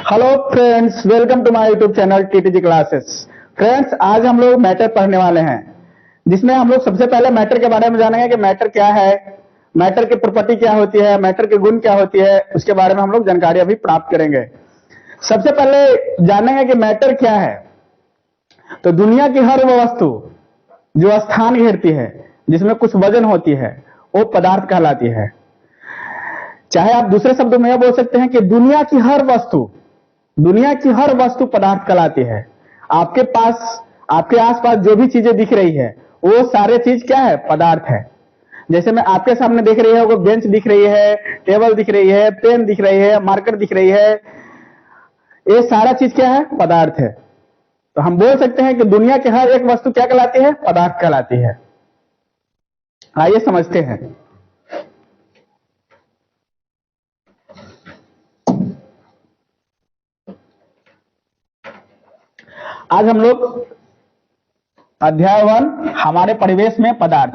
Hello friends, welcome to my YouTube channel TTG classes. Friends, आज हम लोग matter पढ़ने वाले हैं, जिसमें हम लोग सबसे पहले मैटर के बारे में जानेंगे कि मैटर क्या है, मैटर की प्रॉपर्टी क्या होती है, मैटर के गुण क्या होती है, उसके बारे में हम लोग जानकारी अभी प्राप्त करेंगे। सबसे पहले जानेंगे कि मैटर क्या है। तो दुनिया की हर वो वस्तु जो स्थान घेरती है, जिसमें कुछ वजन होती है, वो पदार्थ कहलाती है। चाहे आप दूसरे शब्दों में यह बोल सकते हैं कि दुनिया की हर वस्तु पदार्थ कहलाती है। आपके पास, आपके आसपास जो भी चीजें दिख रही है, वो सारे चीज क्या है? पदार्थ है। जैसे मैं आपके सामने दिख रही है, वो बेंच दिख रही है, टेबल दिख रही है, पेन दिख रही है, मार्कर दिख रही है, ये सारा चीज क्या है? पदार्थ है। तो हम बोल सकते हैं कि दुनिया की हर एक वस्तु क्या कहलाती है? पदार्थ कहलाती है। आइए समझते हैं। आज हम लोग अध्याय 1 हमारे परिवेश में पदार्थ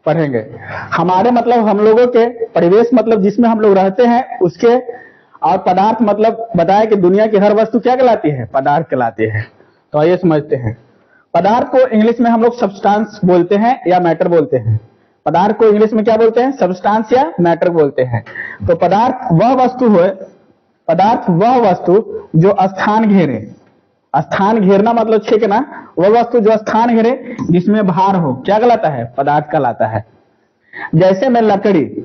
पढ़ेंगे। हमारे मतलब हम लोगों के परिवेश मतलब जिसमें हम लोग रहते हैं उसके, और पदार्थ मतलब बताया कि दुनिया की हर वस्तु क्या कहलाती है? पदार्थ कहलाती है। तो आइए समझते हैं। पदार्थ को इंग्लिश में हम लोग सब्सटेंस बोलते हैं या मैटर बोलते हैं। पदार्थ को इंग्लिश में क्या बोलते हैं? सब्सटेंस या मैटर बोलते हैं। तो पदार्थ वह वस्तु जो स्थान घेरे। स्थान घेरना मतलब छेकना, वह वस्तु जो स्थान घेरे, जिसमें भार हो, क्या कहलाता है? पदार्थ कहलाता है। जैसे में लकड़ी,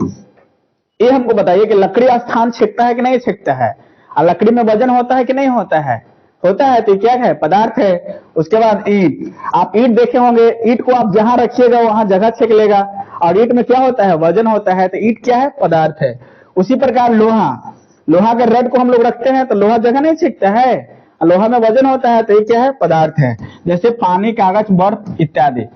ये हमको बताइए कि लकड़ी स्थान छेकता है कि नहीं छेकता है? और लकड़ी में वजन होता है कि नहीं होता है? होता है। तो क्या है? पदार्थ है। उसके बाद ईंट, आप ईंट देखे होंगे, ईंट को आप जहां रखिएगा वहां जगह छेक लेगा, और ईंट में क्या होता है? वजन होता है। तो ईंट क्या है? पदार्थ है। उसी प्रकार लोहा के रड को हम लोग रखते हैं तो लोहा जगह नहीं छेकता है, लोहा में वजन होता है। तो ये क्या है? पदार्थ है। जैसे पानी, कागज, बर्फ इत्यादि।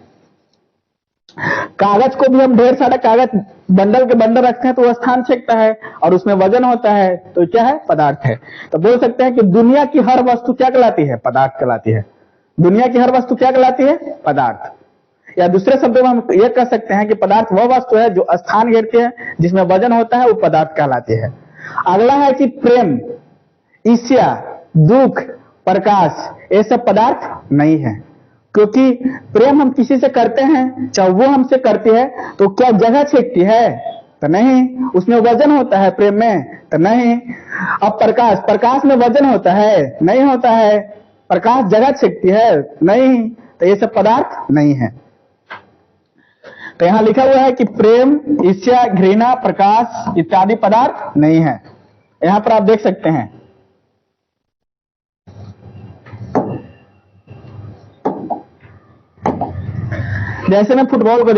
कागज को भी हम ढेर सारा कागज बंडल के बंडल रखते हैं तो वह स्थान छेकता है और उसमें वजन होता है। तो क्या है? पदार्थ है। तो बोल सकते हैं कि दुनिया की हर वस्तु क्या कहलाती है? पदार्थ कहलाती है। दुनिया की हर वस्तु क्या कहलाती है? पदार्थ। या दूसरे शब्दों में हम यह कह सकते हैं कि पदार्थ वह वस्तु है जो स्थान घेरती है, जिसमें वजन होता है, वो पदार्थ कहलाती है। अगला है कि प्रेम, ईर्ष्या, दुख, प्रकाश, ये सब पदार्थ नहीं है। क्योंकि प्रेम हम किसी से करते हैं, चाहे वो हमसे करती है, तो क्या जगह छेकती है? तो नहीं। उसमें वजन होता है प्रेम में? तो नहीं। अब प्रकाश में वजन होता है? नहीं होता है। प्रकाश जगह छेकती है? नहीं। तो ये सब पदार्थ नहीं है। तो यहां लिखा हुआ है कि प्रेम, ईर्ष्या, घृणा, प्रकाश इत्यादि पदार्थ नहीं है। यहां पर आप देख सकते हैं। जैसे में फुटबॉल को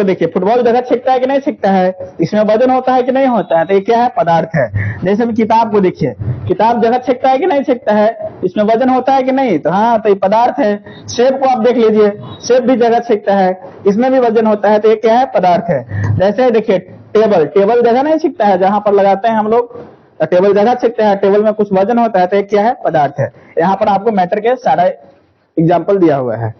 देखिए, फुटबॉल जगह छेकता है कि नहीं छेकता है? इसमें वजन होता है कि नहीं होता है? तो ये क्या है? पदार्थ है। जैसे में किताब को देखिए, किताब जगह छेकता है कि नहीं छेकता है? इसमें वजन होता है कि नहीं? तो हाँ, तो ये पदार्थ है। सेब को आप देख लीजिए, सेब भी जगह छेकता है, इसमें भी वजन होता है। तो ये क्या है? पदार्थ है। जैसे देखिए टेबल जगह नहीं छेकता है, जहां पर लगाते हैं हम लोग, तो टेबल जगह छेकता है, टेबल में कुछ वजन होता है। तो ये क्या है? पदार्थ है। यहाँ पर आपको मैटर के सारा एग्जाम्पल दिया हुआ है।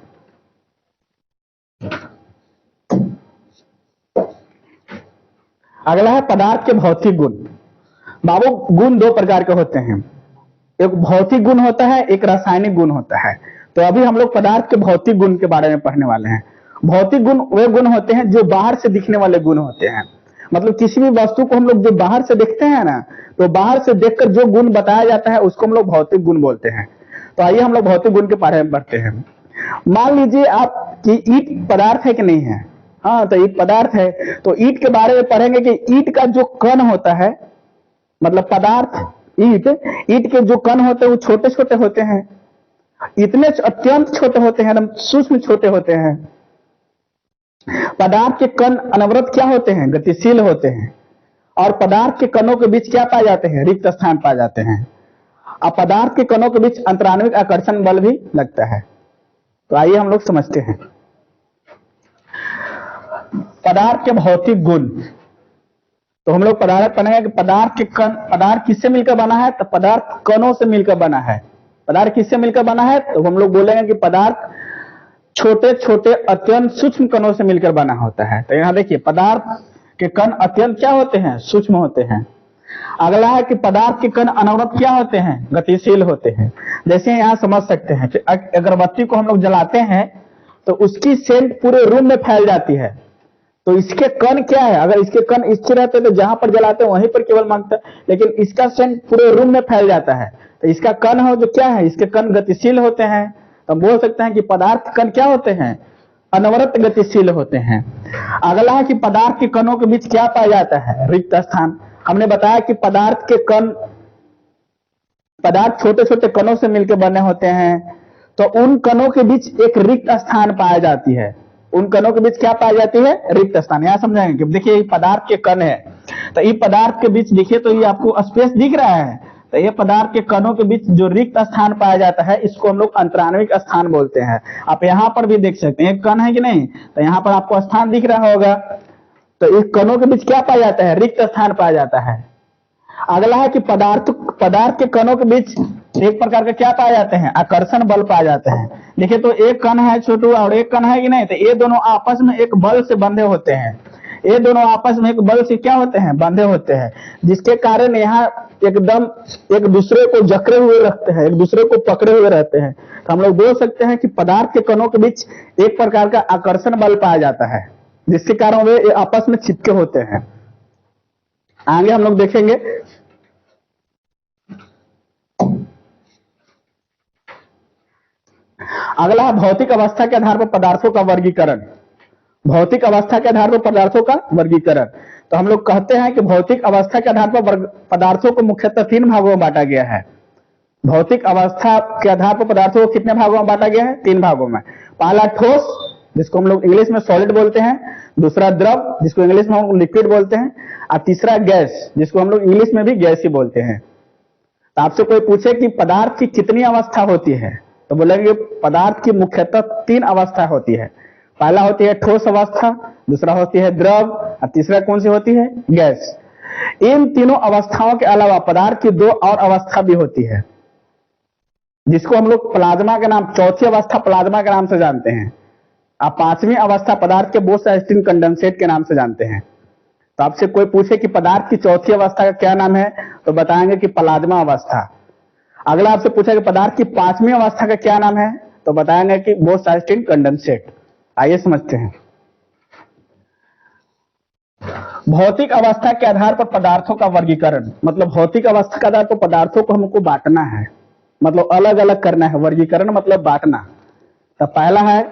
अगला है पदार्थ के भौतिक गुण। बाबू, गुण दो प्रकार के होते हैं, एक भौतिक गुण होता है, एक रासायनिक गुण होता है। तो अभी हम लोग पदार्थ के भौतिक गुण के बारे में पढ़ने वाले हैं। भौतिक गुण वे गुण होते हैं जो बाहर से दिखने वाले गुण होते हैं। मतलब किसी भी वस्तु को हम लोग जो बाहर से देखते हैं ना, तो बाहर से देखकर जो गुण बताया जाता है उसको हम लोग भौतिक गुण बोलते हैं। तो आइए हम लोग भौतिक गुण के बारे में पढ़ते हैं। मान लीजिए आप कि ईंट पदार्थ है कि नहीं है? हाँ, तो ईंट पदार्थ है। तो ईंट के बारे में पढ़ेंगे कि ईंट का जो कण होता है, मतलब पदार्थ ईंट के जो कण होते हैं वो छोटे छोटे होते हैं, इतने अत्यंत छोटे होते हैं, एकदम सूक्ष्म छोटे होते हैं। पदार्थ के कण अनवरत क्या होते हैं? गतिशील होते हैं। और पदार्थ के कणों के बीच क्या पाए जाते हैं? रिक्त स्थान पाए जाते हैं। अब पदार्थ के कणों के बीच अंतराण्विक आकर्षण बल भी लगता है। तो आइए हम लोग समझते हैं पदार्थ के भौतिक गुण। तो हम लोग पदार्थ पढ़ेंगे कि पदार्थ किससे मिलकर बना है? तो पदार्थ कणों से मिलकर बना है। पदार्थ किससे मिलकर बना है? तो हम लोग बोलेंगे कि पदार्थ छोटे छोटे अत्यंत सूक्ष्म कणों से मिलकर बना होता है। तो यहाँ देखिए पदार्थ के कण अत्यंत क्या होते हैं, सूक्ष्म होते हैं। अगला है कि पदार्थ के कण अनवरत क्या होते हैं, गतिशील होते हैं। जैसे यहाँ समझ सकते हैं कि अगरबत्ती को हम लोग जलाते हैं तो उसकी सेंट पूरे रूम में फैल जाती है। तो इसके कण क्या है, अगर इसके कण स्थिर रहते तो जहां पर जलाते हैं वहीं पर केवल मांगता है, लेकिन इसका सेंट पूरे रूम में फैल जाता है। तो इसका कण हो जो क्या है, इसके कण गतिशील होते हैं। तो हम बोल सकते हैं कि पदार्थ कण क्या होते हैं, अनवरत गतिशील होते हैं। अगला है कि पदार्थ के कणों के बीच क्या पाया जाता है, रिक्त स्थान। हमने बताया कि पदार्थ के कण, पदार्थ छोटे छोटे कणों से मिलकर बने होते हैं, तो उन कणों के बीच एक रिक्त स्थान पाया जाती है। उन कणों के बीच क्या पाई जाती है, रिक्त स्थान। यहां समझाएंगे कि देखिए ये पदार्थ के कण है, तो ये पदार्थ के बीच देखिए तो ये आपको स्पेस दिख रहा है, तो ये पदार्थ के कणों के बीच जो रिक्त स्थान पाया जाता है इसको हम लोग अंतराणविक स्थान बोलते हैं। आप यहाँ पर भी देख सकते हैं, एक कण है कि नहीं, तो यहाँ पर आपको स्थान दिख रहा होगा। तो इस कणों के बीच क्या पाया जाता है, रिक्त स्थान पाया जाता है। अगला है कि पदार्थ के कणों के बीच एक प्रकार का क्या पाए जाते हैं, आकर्षण बल पाए जाते हैं। देखिए तो एक कण है छोटू और एक कण है कि नहीं, तो ये दोनों आपस में एक बल से बंधे होते हैं। ये दोनों आपस में एक बल से क्या होते हैं, बंधे होते हैं, जिसके कारण यहाँ एकदम एक दूसरे को जकड़े हुए रखते हैं, एक दूसरे को पकड़े हुए रहते हैं। तो हम लोग बोल सकते हैं कि पदार्थ के कणों के बीच एक प्रकार का आकर्षण बल पाया जाता है, जिसके कारण वे आपस में चिपके होते हैं। आगे हम लोग देखेंगे। अगला है भौतिक अवस्था के आधार पर पदार्थों का वर्गीकरण। भौतिक अवस्था के आधार पर पदार्थों का वर्गीकरण, तो हम लोग कहते हैं कि भौतिक अवस्था के आधार पर पदार्थों को मुख्यतः 3 भागों में बांटा गया है। भौतिक अवस्था के आधार पर पदार्थों को कितने भागों में बांटा गया है, 3 भागों में। पहला ठोस, जिसको हम लोग इंग्लिश में सॉलिड बोलते हैं, दूसरा द्रव, जिसको इंग्लिश में हम लोग लिक्विड बोलते हैं, और तीसरा गैस, जिसको हम लोग इंग्लिश में भी गैस ही बोलते हैं। तो आपसे कोई पूछे कि पदार्थ की कितनी अवस्था होती है, तो बोलेंगे पदार्थ की मुख्यतः 3 अवस्था होती है। पहला होती है ठोस अवस्था, दूसरा होती है द्रव, और तीसरा कौन सी होती है, गैस। इन तीनों अवस्थाओं के अलावा पदार्थ की 2 और अवस्था भी होती है, जिसको हम लोग प्लाज्मा के नाम, चौथी अवस्था प्लाज्मा के नाम से जानते हैं। आप 5वीं अवस्था पदार्थ के बोस-आइंस्टीन कंडेंसेट के नाम से जानते हैं। तो आपसे कोई पूछे कि पदार्थ की चौथी अवस्था का क्या नाम है, तो बताएंगे कि प्लाज्मा अवस्था। अगला आपसे पूछा कि पदार्थ की 5वीं अवस्था का क्या नाम है, तो बताएंगे कि बोस-आइंस्टीन कंडेंसेट। आइए समझते हैं। भौतिक अवस्था के आधार पर पदार्थों का वर्गीकरण, मतलब भौतिक अवस्था के आधार पर पदार्थों को हमको बांटना है, मतलब अलग अलग करना है। वर्गीकरण मतलब बांटना। तो पहला है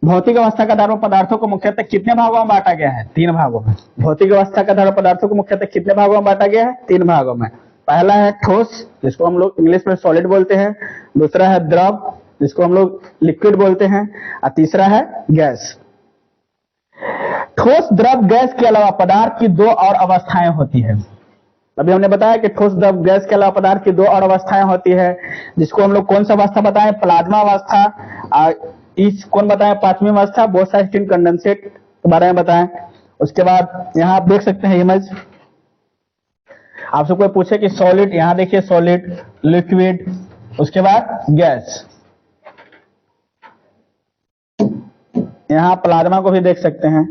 भौतिक अवस्था के आधार पर पदार्थों को मुख्यतः कितने भागों में बांटा गया है, 3 भागों में। भौतिक अवस्था के आधार पर पदार्थों को मुख्यतः कितने भागों में बांटा गया है, 3 भागों में। पहला है ठोस, जिसको हम लोग इंग्लिश में सॉलिड बोलते हैं, दूसरा है द्रव, जिसको हम लोग लिक्विड बोलते हैं, और तीसरा है गैस। ठोस, द्रव, गैस के अलावा पदार्थ की 2 और अवस्थाएं होती है। अभी हमने बताया कि ठोस, द्रव, गैस के अलावा पदार्थ की 2 और अवस्थाएं होती है, जिसको हम लोग कौन सा अवस्था बताएं, प्लाज्मा अवस्था। इस कौन बताएं, 5वीं अवस्था बोस-आइंस्टीन कंडेंसेट के बारे में बताएं। उसके बाद यहाँ आप देख सकते हैं इमेज। आपसे कोई पूछे कि सॉलिड, यहाँ देखिए सॉलिड, लिक्विड, उसके बाद गैस। यहाँ प्लाज्मा को भी देख सकते हैं।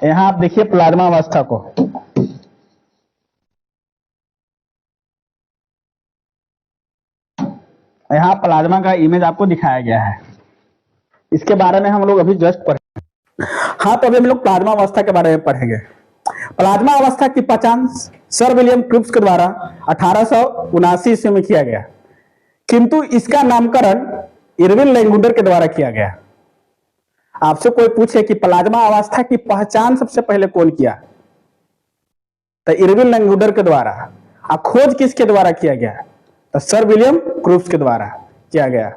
यहाँ आप देखिए प्लाज्मा अवस्था को। यहाँ प्लाज्मा का इमेज आपको दिखाया गया है। इसके बारे में हम लोग अभी जस्ट पढ़े। हाँ, तो अभी हम लोग प्लाज्मा अवस्था के बारे में पढ़ेंगे। प्लाज्मा अवस्था की पहचान सर विलियम क्रिप्स के द्वारा 1879 ईस्वी में किया गया, किंतु इसका नामकरण इरविन लैंगमुंडर के द्वारा किया गया। आपसे कोई पूछे कि प्लाज्मा अवस्था की पहचान सबसे पहले कौन किया, तो इरविन लैंगमुंडर के द्वारा। और खोज किसके द्वारा किया गया, तो सर विलियम क्रिप्स के द्वारा किया गया।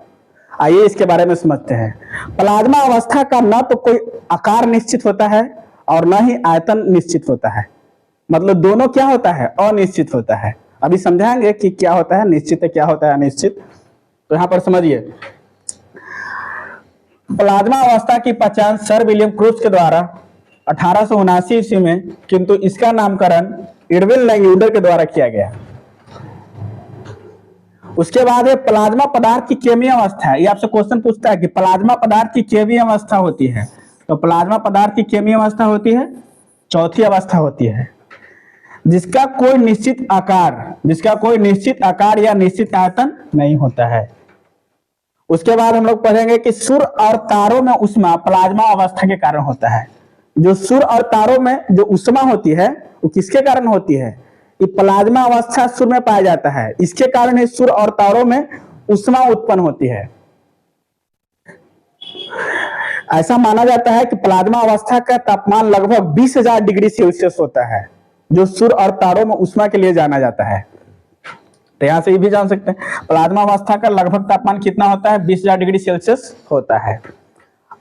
आइए इसके बारे में समझते हैं। प्लाज्मा अवस्था का न तो कोई आकार निश्चित होता है और न ही आयतन निश्चित होता है, मतलब दोनों क्या होता है, अनिश्चित होता है। अभी समझाएंगे कि क्या होता है निश्चित है, क्या होता है अनिश्चित। तो यहां पर समझिए, प्लाज्मा अवस्था की पहचान सर विलियम क्रिप्स के द्वारा 1879 ईस्वी में, किंतु इसका नामकरण इरविन लैंगमुंडर के द्वारा किया गया। उसके बाद है प्लाज्मा पदार्थ की केमीय अवस्था है। ये आपसे क्वेश्चन पूछता है कि प्लाज्मा पदार्थ की केमीय अवस्था होती है, तो प्लाज्मा पदार्थ की केमीय अवस्था होती है चौथी अवस्था होती है, जिसका कोई निश्चित आकार या निश्चित आयतन नहीं होता है। उसके बाद हम लोग पढ़ेंगे कि सूर्य और तारों में ऊष्मा प्लाज्मा अवस्था के कारण होता है। जो सूर्य और तारों में जो ऊष्मा होती है वो किसके कारण होती है? ये प्लाज्मा अवस्था सूर्य में पाया जाता है, इसके कारण ही सूर्य और तारों में ऊष्मा उत्पन्न होती है। ऐसा माना जाता है कि प्लाज्मा अवस्था का तापमान लगभग 20,000 डिग्री सेल्सियस होता है, जो सूर्य और तारों में ऊष्मा के लिए जाना जाता है। तो यहां से ये भी जान सकते हैं प्लाज्मा अवस्था का लगभग तापमान कितना होता है, 20,000 डिग्री सेल्सियस होता है।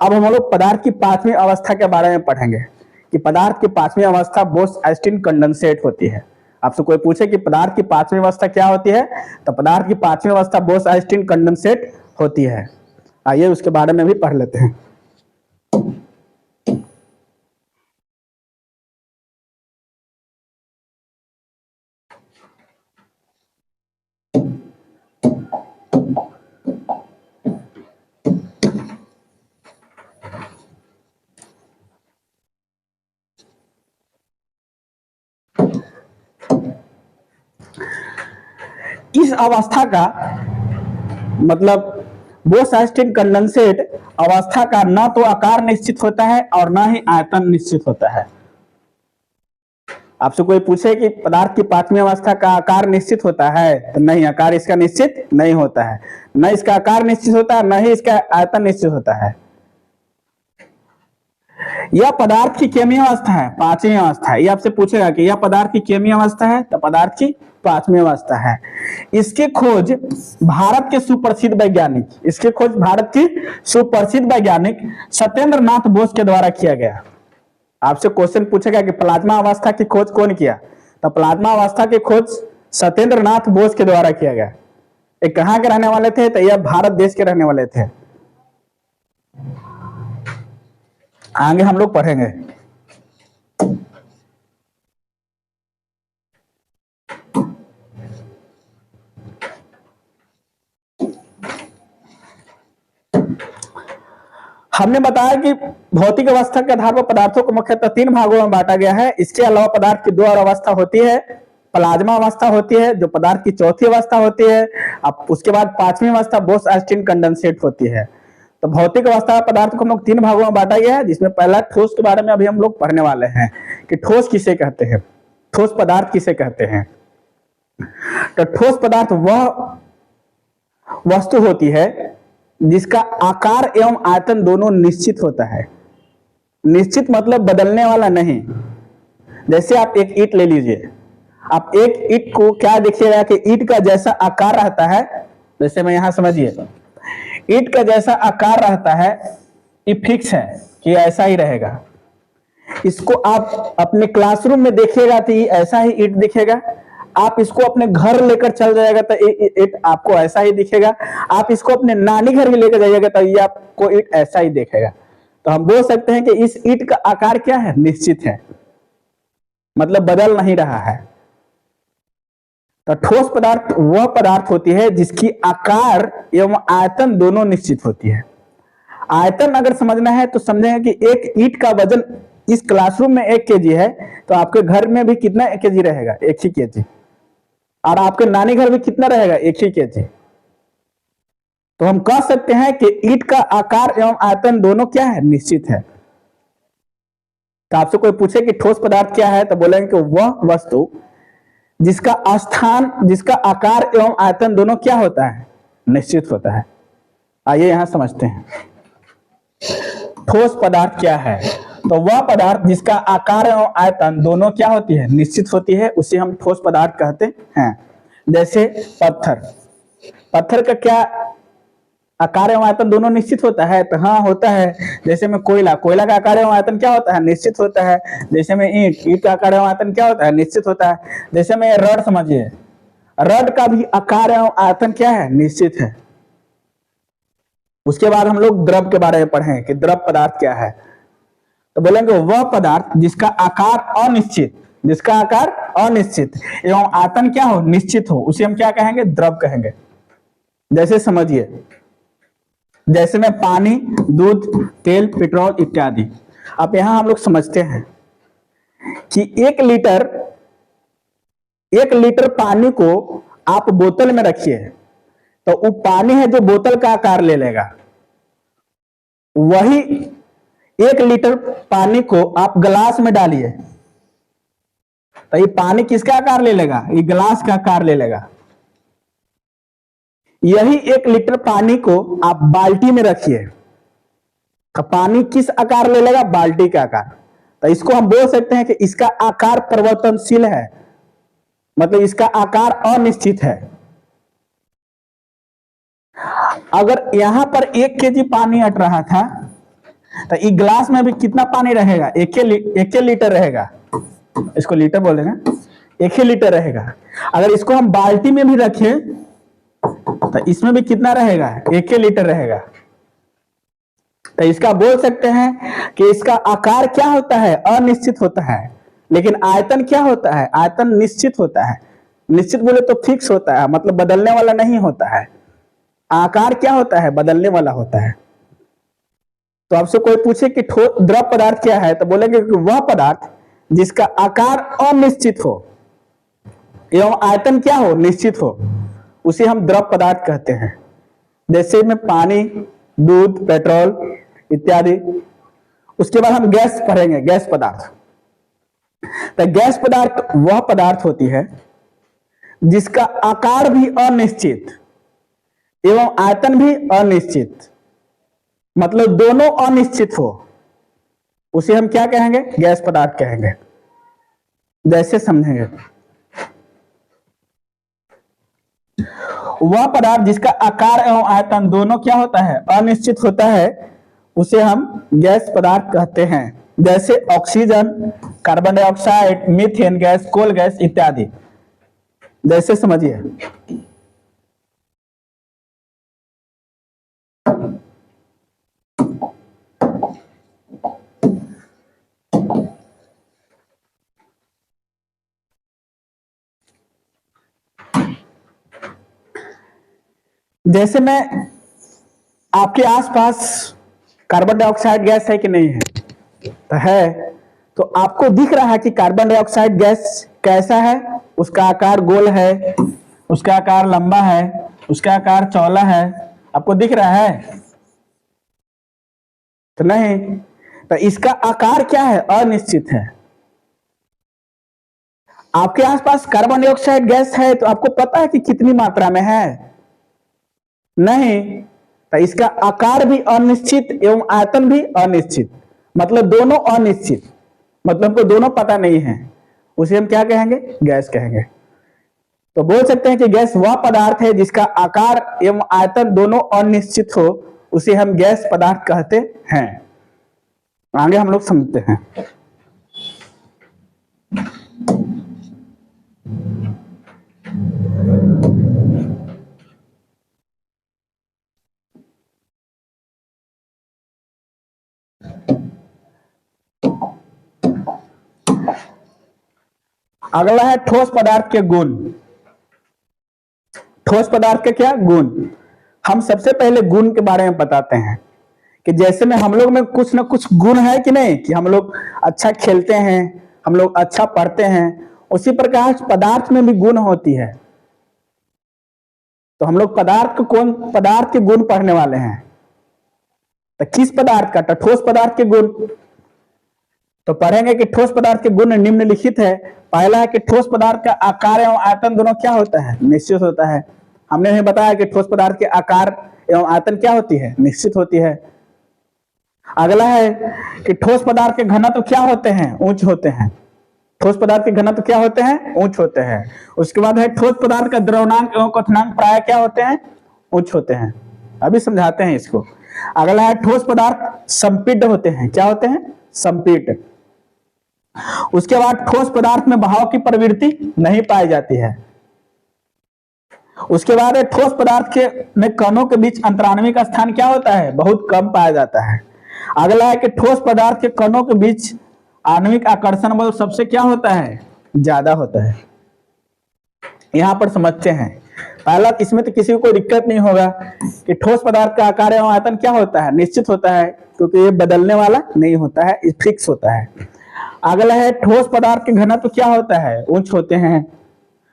अब हम लोग पदार्थ की पांचवी अवस्था के बारे में पढ़ेंगे कि पदार्थ की पांचवी अवस्था बोस-आइंस्टीन कंडेंसेट होती है। आपसे कोई पूछे कि पदार्थ की पांचवी अवस्था क्या होती है, तो पदार्थ की पांचवी अवस्था बोस-आइंस्टीन कंडेंसेट होती है। आइए उसके बारे में भी पढ़ लेते हैं। इस अवस्था का मतलब बोस-आइंस्टीन कंडेंसेट अवस्था का न तो आकार निश्चित होता है और न ही आयतन निश्चित होता है। आपसे कोई पूछे कि पदार्थ की पांचवी अवस्था का आकार निश्चित होता है, तो नहीं, आकार इसका निश्चित नहीं होता है, न इसका आकार निश्चित होता है, न ही इसका आयतन निश्चित होता है। यह पदार्थ की केमीय अवस्था है, पांचवी अवस्था है। ये आपसे पूछेगा कि यह पदार्थ की केमीय अवस्था है, तो पदार्थ की पांचवी अवस्था है। इसकी खोज भारत के सुप्रसिद्ध वैज्ञानिक सत्येंद्र नाथ बोस के द्वारा किया गया। आपसे क्वेश्चन पूछेगा कि प्लाज्मा अवस्था की खोज कौन किया, तो प्लाज्मा अवस्था की खोज सत्येंद्र नाथ बोस के द्वारा किया गया। ये कहाँ के रहने वाले थे, तो यह भारत देश के रहने वाले थे। आगे हम लोग पढ़ेंगे। हमने बताया कि भौतिक अवस्था के आधार पर पदार्थों को मुख्यतः 3 भागों में बांटा गया है। इसके अलावा पदार्थ की 2 और अवस्था होती है, प्लाज्मा अवस्था होती है जो पदार्थ की चौथी अवस्था होती है। अब उसके बाद पांचवी अवस्था बोस-आइंस्टीन कंडेंसेट होती है। तो भौतिक अवस्था पदार्थ को हम लोग 3 भागों में बांटा गया है, जिसमें पहला ठोस के बारे में अभी हम लोग पढ़ने वाले हैं कि ठोस किसे कहते हैं, ठोस पदार्थ किसे कहते हैं। तो ठोस पदार्थ वह वस्तु होती है जिसका आकार एवं आयतन दोनों निश्चित होता है। निश्चित मतलब बदलने वाला नहीं। जैसे आप एक ईंट ले लीजिए, आप एक ईंट को क्या देखिएगा कि ईंट का जैसा आकार रहता है, जैसे मैं यहां समझिए, ईंट का जैसा आकार रहता है ये फिक्स है कि ऐसा ही रहेगा। इसको आप अपने क्लासरूम में देखिएगा तो ये ऐसा ही ईंट दिखेगा। आप इसको अपने घर लेकर चल जाएगा तो ईंट आपको ऐसा ही दिखेगा। आप इसको अपने नानी घर में लेकर जाइएगा तो ये आपको ईंट ऐसा ही दिखेगा। तो हम बोल सकते हैं कि इस ईंट का आकार क्या है, निश्चित है, मतलब बदल नहीं रहा है। तो ठोस पदार्थ वह पदार्थ होती है जिसकी आकार एवं आयतन दोनों निश्चित होती है। आयतन अगर समझना है तो समझेंगे कि एक ईंट का वजन इस क्लासरूम में 1 केजी है, तो आपके घर में भी कितना केजी रहेगा, 1 ही केजी। और आपके नानी घर में कितना रहेगा, 1 ही केजी। तो हम कह सकते हैं कि ईंट का आकार एवं आयतन दोनों क्या है, निश्चित है। तो आपसे कोई पूछे कि ठोस पदार्थ क्या है, तो बोलेंगे कि वह वस्तु जिसका आकार एवं आयतन दोनों क्या होता है, निश्चित होता है। आइए यहां समझते हैं ठोस पदार्थ क्या है। तो वह पदार्थ जिसका आकार एवं आयतन दोनों क्या होती है, निश्चित होती है, उसे हम ठोस पदार्थ कहते हैं। जैसे पत्थर का क्या आकार एवं आयतन दोनों निश्चित होता है, तो हाँ होता है। जैसे में कोयला का आकार एवं आयतन क्या होता है, निश्चित होता है। जैसे में ईंट का आकार एवं आयतन क्या होता है, निश्चित होता है। जैसे में रड समझिए, रड का भी आकार एवं आयतन क्या है, निश्चित है। उसके बाद हम लोग द्रव के बारे में पढ़ें कि द्रव पदार्थ क्या है। तो बोलेंगे वह पदार्थ जिसका आकार अनिश्चित एवं आयतन क्या हो, निश्चित हो, उसे हम क्या कहेंगे, द्रव कहेंगे। जैसे समझिए, जैसे में पानी, दूध, तेल, पेट्रोल इत्यादि। अब यहां हम लोग समझते हैं कि 1 लीटर पानी को आप बोतल में रखिए तो वो पानी है जो बोतल का आकार ले लेगा। वही 1 लीटर पानी को आप गिलास में डालिए तो ये पानी किसका आकार ले लेगा? ये गिलास का आकार ले लेगा। यही 1 लीटर पानी को आप बाल्टी में रखिए तो पानी किस आकार ले लेगा? बाल्टी का आकार। तो इसको हम बोल सकते हैं कि इसका आकार परिवर्तनशील है, मतलब इसका आकार अनिश्चित है। अगर यहां पर 1 kg पानी अट रहा था तो इस गिलास में भी कितना पानी रहेगा? 1 लीटर रहेगा। इसको लीटर बोल देना, 1 लीटर रहेगा। अगर इसको हम बाल्टी में भी रखें तो इसमें भी कितना रहेगा? 1 लीटर रहेगा। तो इसका बोल सकते हैं कि इसका आकार क्या होता है? अनिश्चित होता है। लेकिन आयतन क्या होता है? आयतन निश्चित होता है। निश्चित बोले तो फिक्स होता है, मतलब बदलने वाला नहीं होता है। आकार क्या होता है? बदलने वाला होता है। तो आपसे कोई पूछे कि द्रव पदार्थ क्या है तो बोलेंगे कि वह पदार्थ जिसका आकार अनिश्चित हो एवं आयतन क्या हो? निश्चित हो, उसे हम द्रव पदार्थ कहते हैं। जैसे में पानी, दूध, पेट्रोल इत्यादि। उसके बाद हम गैस पढ़ेंगे, गैस पदार्थ। तो गैस पदार्थ वह पदार्थ होती है जिसका आकार भी अनिश्चित एवं आयतन भी अनिश्चित, मतलब दोनों अनिश्चित हो, उसे हम क्या कहेंगे? गैस पदार्थ कहेंगे। जैसे समझेंगे, वह पदार्थ जिसका आकार एवं आयतन दोनों क्या होता है? अनिश्चित होता है, उसे हम गैस पदार्थ कहते हैं। जैसे oxygen, carbon dioxide, methane gas, coal gas इत्यादि। जैसे समझिए, जैसे में आपके आसपास कार्बन डाइऑक्साइड गैस है कि नहीं है? तो है। तो आपको दिख रहा है कि कार्बन डाइऑक्साइड गैस कैसा है? उसका आकार गोल है, उसका आकार लंबा है, उसका आकार चौड़ा है। आपको दिख रहा है? तो नहीं। तो इसका आकार क्या है? अनिश्चित है। आपके आसपास कार्बन डाइऑक्साइड गैस है तो आपको पता है कि कितनी मात्रा में है? नहीं। तो इसका आकार भी अनिश्चित एवं आयतन भी अनिश्चित, मतलब दोनों अनिश्चित, मतलब को दोनों पता नहीं है, उसे हम क्या कहेंगे? गैस कहेंगे। तो बोल सकते हैं कि गैस वह पदार्थ है जिसका आकार एवं आयतन दोनों अनिश्चित हो, उसे हम गैस पदार्थ कहते हैं। आगे हम लोग समझते हैं। अगला है ठोस पदार्थ के गुण। ठोस पदार्थ के क्या गुण? हम सबसे पहले गुण के बारे में बताते हैं कि जैसे में हम लोग में कुछ ना कुछ गुण है कि नहीं, कि हम लोग अच्छा खेलते हैं, हम लोग अच्छा पढ़ते हैं, उसी प्रकार पदार्थ में भी गुण होती है। तो हम लोग कौन पदार्थ के गुण पढ़ने वाले हैं? तो किस पदार्थ का? तो ठोस पदार्थ के गुण। तो पढ़ेंगे कि ठोस पदार्थ के गुण निम्नलिखित है। पहला है कि ठोस पदार्थ का आकार एवं आयतन दोनों क्या होता है? निश्चित होता है। हमने नहीं बताया कि ठोस पदार्थ के आकार एवं आयतन क्या होती है? निश्चित होती है। अगला है कि ठोस पदार्थ के घनत्व क्या होते हैं? उच्च होते हैं। ठोस पदार्थ के घनत्व क्या होते हैं? उच्च होते हैं। उसके बाद है ठोस पदार्थ का द्रवणांक एवं क्वथनांक प्राय क्या होते हैं? उच्च होते हैं। अभी समझाते हैं इसको। अगला है ठोस पदार्थ संपीड्य होते हैं। क्या होते हैं? संपीड्य। उसके बाद ठोस पदार्थ में बहाव की प्रवृत्ति नहीं पाई जाती है। उसके बाद ठोस पदार्थ के में कणों के बीच अंतराणविक स्थान क्या होता है? बहुत कम पाया जाता है। अगला है कि ठोस पदार्थ के कणों के बीच आणविक आकर्षण बल सबसे क्या होता है? ज्यादा होता है। यहां पर समझते हैं पहला, इसमें तो किसी को कोई दिक्कत नहीं होगा कि ठोस पदार्थ का आकार एवं आयतन क्या होता है, निश्चित होता है, क्योंकि ये बदलने वाला नहीं होता है, ये फिक्स होता है। अगला है ठोस पदार्थ के घनत्व क्या होता है, उच्च होते हैं।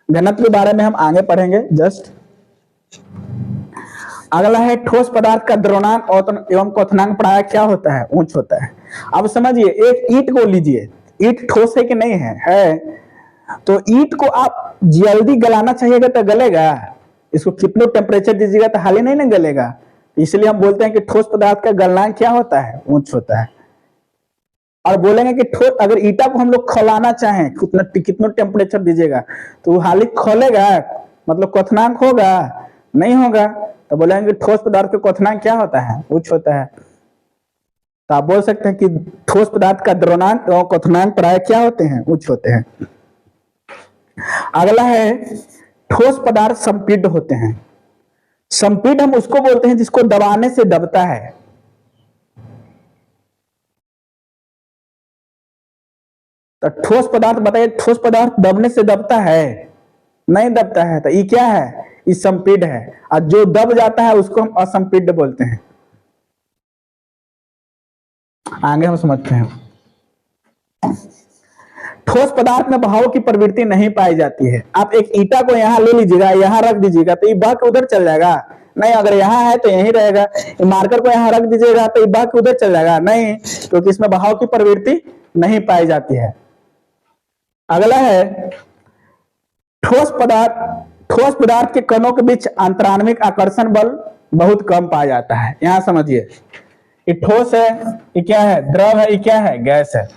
घनत्व के बारे में हम आगे पढ़ेंगे जस्ट। अगला है ठोस पदार्थ का द्रव्यमान एवं क्वथनांक प्रायः क्या होता है, उच्च होता है। अब समझिए, एक ईंट को लीजिए, ईंट ठोस है कि नहीं है, तो ईंट को आप जल्दी गलाना चाहिएगा तो गलेगा, इसको कितने टेम्परेचर दीजिएगा तो हाल ही नहीं ना गलेगा। इसलिए हम बोलते हैं कि ठोस पदार्थ का गलनांक क्या होता है, उच्च होता है। और बोलेंगे कि ठोस, अगर ईटा को हम लोग खौलाना चाहें कितना टेम्परेचर दीजिएगा तो वो हाल ही खोलेगा, मतलब क्वथनांक होगा, नहीं होगा। तो बोलेंगे ठोस पदार्थ का क्वथनांक क्या होता है, उच्च होता है। तो आप बोल सकते हैं कि ठोस पदार्थ का द्रव्यमान और क्वथनांक प्रायः क्या होते हैं, उच्च होते हैं। अगला है ठोस पदार्थ संपीड्य होते हैं। संपीड्य हम उसको बोलते हैं जिसको दबाने से दबता है। तो ठोस पदार्थ बताइए, ठोस पदार्थ दबने से दबता है, नहीं दबता है, तो ये क्या है, ये संपीड्य है। और जो दब जाता है उसको हम असंपीड्य बोलते हैं। आगे हम समझते हैं। ठोस पदार्थ में बहाव की प्रवृत्ति नहीं पाई जाती है। आप एक ईटा को यहाँ ले लीजिएगा, यहाँ रख दीजिएगा तो ये बह के उधर चल जाएगा, नहीं। अगर यहाँ है तो यहीं रहेगा। मार्कर को यहाँ रख दीजिएगा तो ये बह के उधर चल जाएगा, नहीं, क्योंकि इसमें बहाव की प्रवृत्ति नहीं पाई जाती है। अगला है ठोस पदार्थ के कणों के बीच अंतराण्विक आकर्षण बल बहुत कम पाया जाता है। यहां समझिए, ये ठोस है, ये क्या है, द्रव है, ये क्या है, गैस है।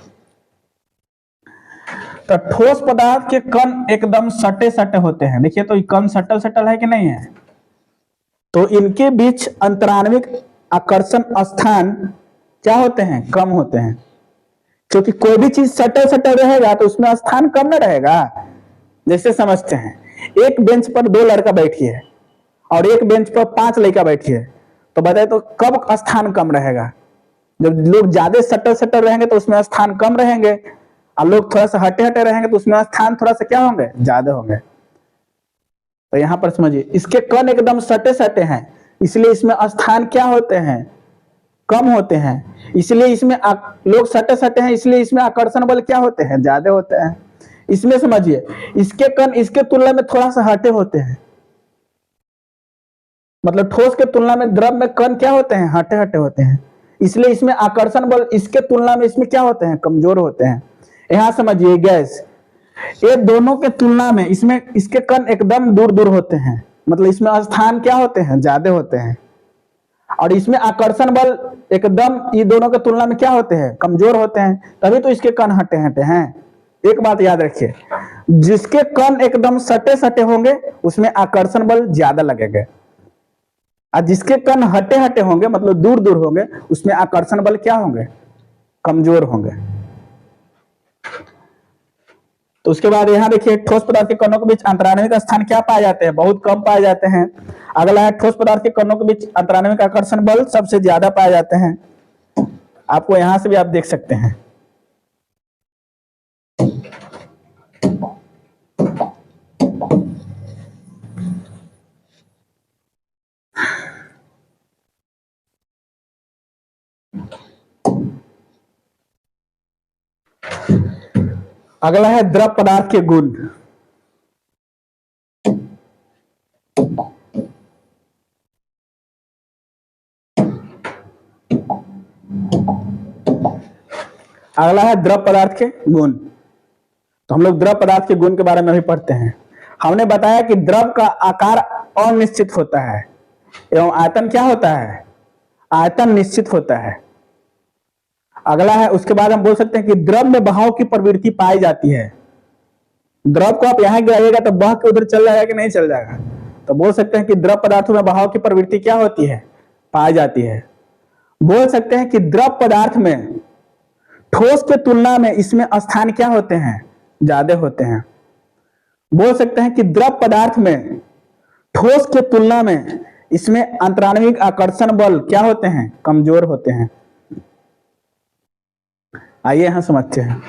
तो ठोस पदार्थ के कण एकदम सटे सटे होते हैं। देखिए तो ये कण सटल सटल है कि नहीं है, तो इनके बीच अंतराण्विक आकर्षण स्थान क्या होते हैं, कम होते हैं। क्योंकि कोई भी चीज सटल सटल रहेगा तो उसमें स्थान कम न रहेगा। जैसे समझते हैं, एक बेंच पर 2 लड़का बैठी है और एक बेंच पर 5 लड़का बैठी है, तो बताए तो कब स्थान कम रहेगा, जब लोग ज्यादा सटल सटल रहेंगे तो उसमें स्थान कम रहेंगे, और लोग थोड़ा सा हटे हटे रहेंगे तो उसमें स्थान थोड़ा सा क्या होंगे, ज्यादा होंगे। तो यहां पर समझिए, इसके कण एकदम सटे सटे हैं, इसलिए इसमें स्थान क्या होते हैं, कम होते हैं। इसलिए इसमें लोग सटे सटे हैं, इसलिए इसमें आकर्षण बल क्या होते हैं, ज्यादा होते हैं। इसमें समझिए, इसके कण इसके तुलना में थोड़ा सा हटे होते हैं, मतलब ठोस के तुलना में द्रव में कण क्या होते हैं, हटे हटे होते हैं, इसलिए इसमें आकर्षण बल इसके तुलना में इसमें क्या होते हैं, कमजोर होते हैं। यहां समझिए, गैस, ये दोनों के तुलना में इसमें इसके कण एकदम दूर दूर होते हैं, मतलब इसमें स्थान क्या होते हैं, ज्यादा होते हैं। और इसमें आकर्षण बल एकदम ये दोनों के तुलना में क्या होते हैं, कमजोर होते हैं, तभी तो इसके कण हटे हटे हैं। एक बात याद रखिए, जिसके कण एकदम सटे सटे होंगे उसमें आकर्षण बल ज्यादा लगेगा, और जिसके कण हटे हटे होंगे मतलब दूर दूर होंगे उसमें आकर्षण बल क्या होंगे, कमजोर होंगे। तो उसके बाद यहां देखिए, ठोस पदार्थ के कणों के बीच अंतराण्विक स्थान क्या पाए जाते हैं, बहुत कम पाए जाते हैं। अगला है ठोस पदार्थ के कणों के बीच अंतराण्विक आकर्षण बल सबसे ज्यादा पाए जाते हैं। आपको यहां से भी आप देख सकते हैं। अगला है द्रव पदार्थ के गुण। अगला है द्रव पदार्थ के गुण। तो हम लोग द्रव पदार्थ के गुण के बारे में भी पढ़ते हैं। हमने बताया कि द्रव का आकार अनिश्चित होता है एवं आयतन क्या होता है, आयतन निश्चित होता है। अगला है, उसके बाद हम बोल सकते हैं कि द्रव में बहाव की प्रवृत्ति पाई जाती है। द्रव को आप यहां गिराइएगा तो बह के उधर चल जाएगा कि नहीं चल जाएगा, तो बोल सकते हैं कि द्रव पदार्थों में बहाव की प्रवृत्ति क्या होती है, पाई जाती है। बोल सकते हैं कि द्रव पदार्थ में ठोस के तुलना में इसमें स्थान क्या होते हैं, ज्यादा होते हैं। बोल सकते हैं कि द्रव पदार्थ में ठोस के तुलना में इसमें अंतराण्विक आकर्षण बल क्या होते हैं, कमजोर होते हैं। आइए यहां समझते हैं।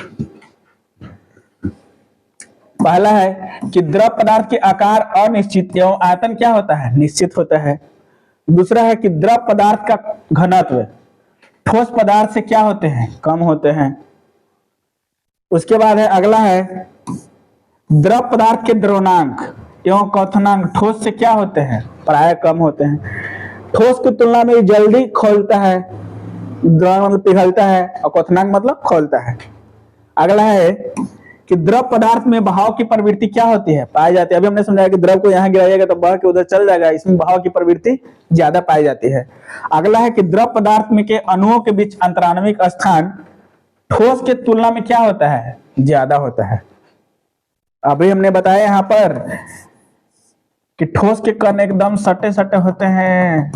पहला है कि द्रव पदार्थ के आकार अनिश्चित एवं आयतन क्या होता है, निश्चित होता है। दूसरा है कि द्रव पदार्थ का घनत्व ठोस पदार्थ से क्या होते हैं, कम होते हैं। उसके बाद है अगला है द्रव पदार्थ के द्रवणांक एवं क्वथनांक ठोस से क्या होते हैं, प्राय कम होते हैं। ठोस की तुलना में जल्दी खोलता है, द्रव मतलब पिघलता है और क्वथनांक मतलब खोलता है। अगला है कि द्रव पदार्थ में बहाव की प्रवृत्ति क्या होती है, पाई जाती है। अभी हमने समझाया कि द्रव को यहाँ गिराइएगा तो बह के उधर चल जाएगा, इसमें बहाव की प्रवृत्ति ज्यादा पाई जाती है। अगला है कि द्रव पदार्थ में के अणुओं के बीच अंतराणविक स्थान ठोस के तुलना में क्या होता है, ज्यादा होता है। अभी हमने बताया यहाँ पर कि ठोस के कण एकदम सटे सटे होते हैं।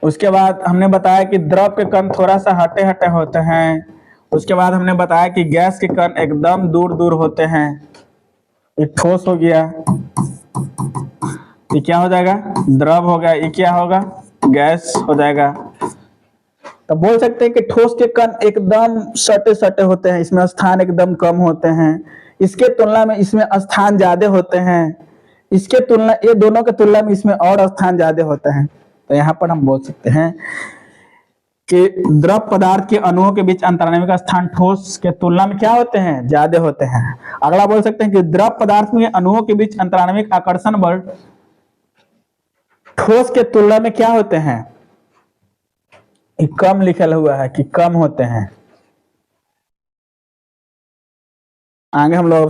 उसके बाद हमने बताया कि द्रव के कण थोड़ा सा हटे हटे होते हैं। उसके बाद हमने बताया कि गैस के कण एकदम दूर दूर होते हैं। ये ठोस हो गया, ये क्या हो जाएगा, द्रव हो गया, ये क्या होगा, गैस हो जाएगा। तो बोल सकते हैं कि ठोस के कण एकदम सटे सटे होते हैं, इसमें स्थान एकदम कम होते हैं। इसके तुलना में इसमें स्थान ज्यादा होते हैं। इसके तुलना, ये दोनों के तुलना में इसमें और स्थान ज्यादा होते हैं। तो यहाँ पर हम बोल सकते हैं कि द्रव पदार्थ के अणुओं के बीच अंतराणविक स्थान ठोस के तुलना में क्या होते हैं, ज्यादा होते हैं। अगला बोल सकते हैं कि द्रव पदार्थ में अणुओं के बीच अंतराणविक आकर्षण बल ठोस के तुलना में क्या होते हैं, कम लिखा हुआ है कि कम होते हैं। आगे हम लोग